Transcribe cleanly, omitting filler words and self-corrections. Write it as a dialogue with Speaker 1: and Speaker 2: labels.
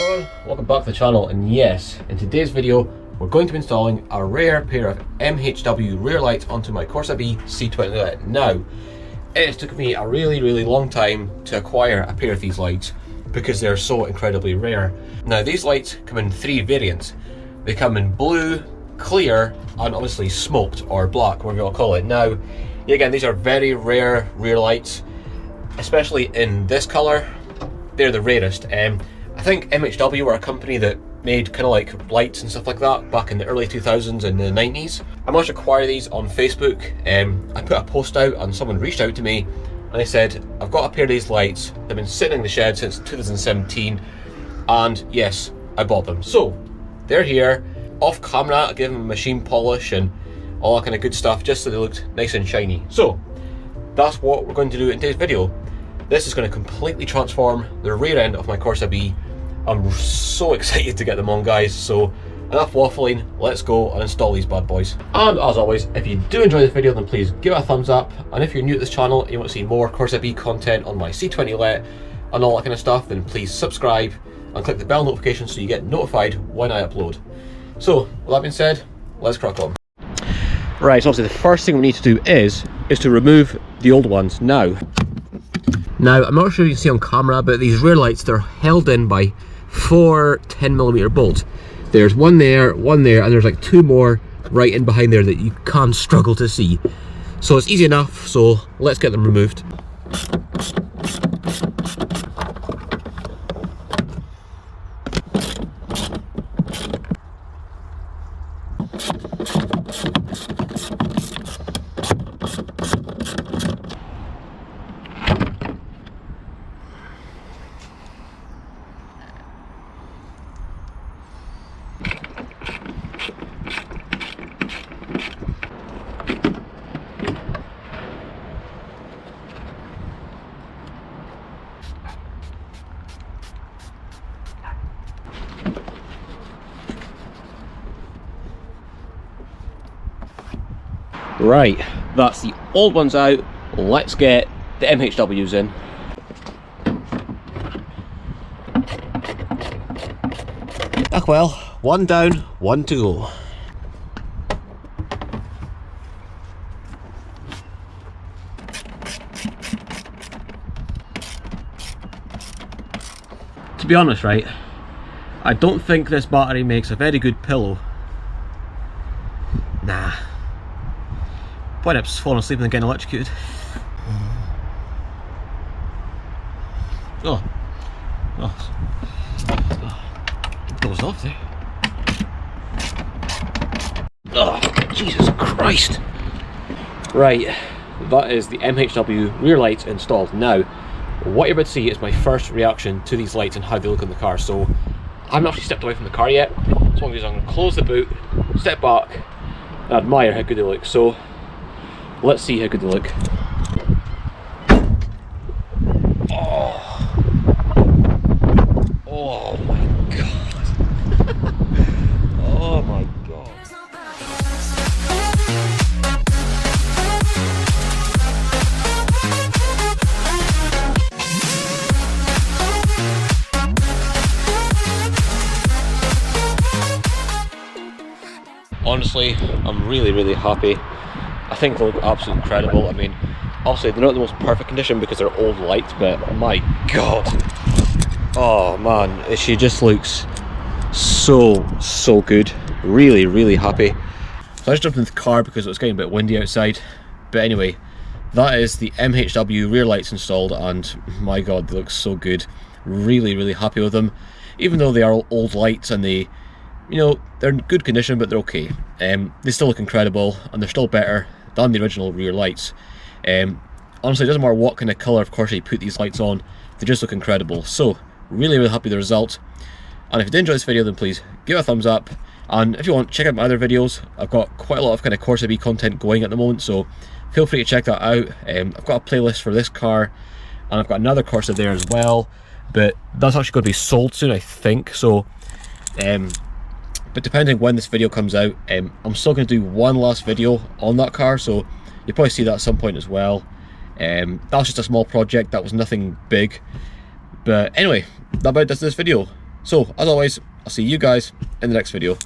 Speaker 1: everyone, welcome back to the channel, and yes, in today's video we're going to be installing a rare pair of MHW rear lights onto my Corsa B C20LET. Now, it's took me a really long time to acquire a pair of these lights because they're so incredibly rare. Now these lights come in three variants. They come in blue, clear, and obviously smoked or black, whatever you want to call it. Now, again, these are very rare rear lights, especially in this colour. They're the rarest. I think MHW were a company that made kind of like lights and stuff like that back in the early 2000s and the 90s. I managed to acquire these on Facebook. I put a post out and someone reached out to me and they said, I've got a pair of these lights. They've been sitting in the shed since 2017 and yes, I bought them. So they're here. Off camera, I gave them a machine polish and all that kind of good stuff just so they looked nice and shiny. So that's what we're going to do in today's video. This is going to completely transform the rear end of my Corsa B. I'm so excited to get them on, guys. So enough waffling, let's go and install these bad boys. And as always, if you do enjoy this video, then please give it a thumbs up. And if you're new to this channel and you want to see more Corsa B content on my C20LET and all that kind of stuff, then please subscribe and click the bell notification so you get notified when I upload. So with that being said, let's crack on. Right, so obviously the first thing we need to do is to remove the old ones. Now, I'm not sure you can see on camera, but these rear lights, they're held in by 4 10mm bolts. There's one there, and there's like 2 more right in behind there that you can struggle to see. So it's easy enough, so let's get them removed. Right, that's the old ones out. Let's get the MHWs in. Ah well, one down, one to go. To be honest, right, I don't think this battery makes a very good pillow. Nah. Point up falling asleep and then getting electrocuted. Oh. Dozed off there. Oh, Jesus Christ. Right, that is the MHW rear lights installed. Now, what you're about to see is my first reaction to these lights and how they look in the car. So, I haven't actually stepped away from the car yet. So what I'm going to do is I'm going to close the boot, step back, and admire how good they look. So, let's see how good they look. Oh my god. Oh my god. Honestly, I'm really happy. I think they look absolutely incredible. I mean, obviously they're not the most perfect condition because they're old lights, but my god, oh man, she just looks so good. Really happy. So I just jumped into the car because it was getting a bit windy outside, but anyway, that is the MHW rear lights installed, and my god, they look so good. Really happy with them, even though they are old lights and they, you know, they're in good condition, but they're okay. They still look incredible, and they're still better than the original rear lights. Honestly, it doesn't matter what kind of colour, of course, you put these lights on, they just look incredible. So, really happy with the result. And if you did enjoy this video, then please give it a thumbs up. And if you want, check out my other videos. I've got quite a lot of kind of Corsa B content going at the moment, so feel free to check that out. I've got a playlist for this car, and I've got another Corsa there as well, but that's actually going to be sold soon, I think. So, but depending when this video comes out, I'm still going to do one last video on that car, so you'll probably see that at some point as well. That was just a small project, that was nothing big. But anyway, that about does this video. So as always, I'll see you guys in the next video.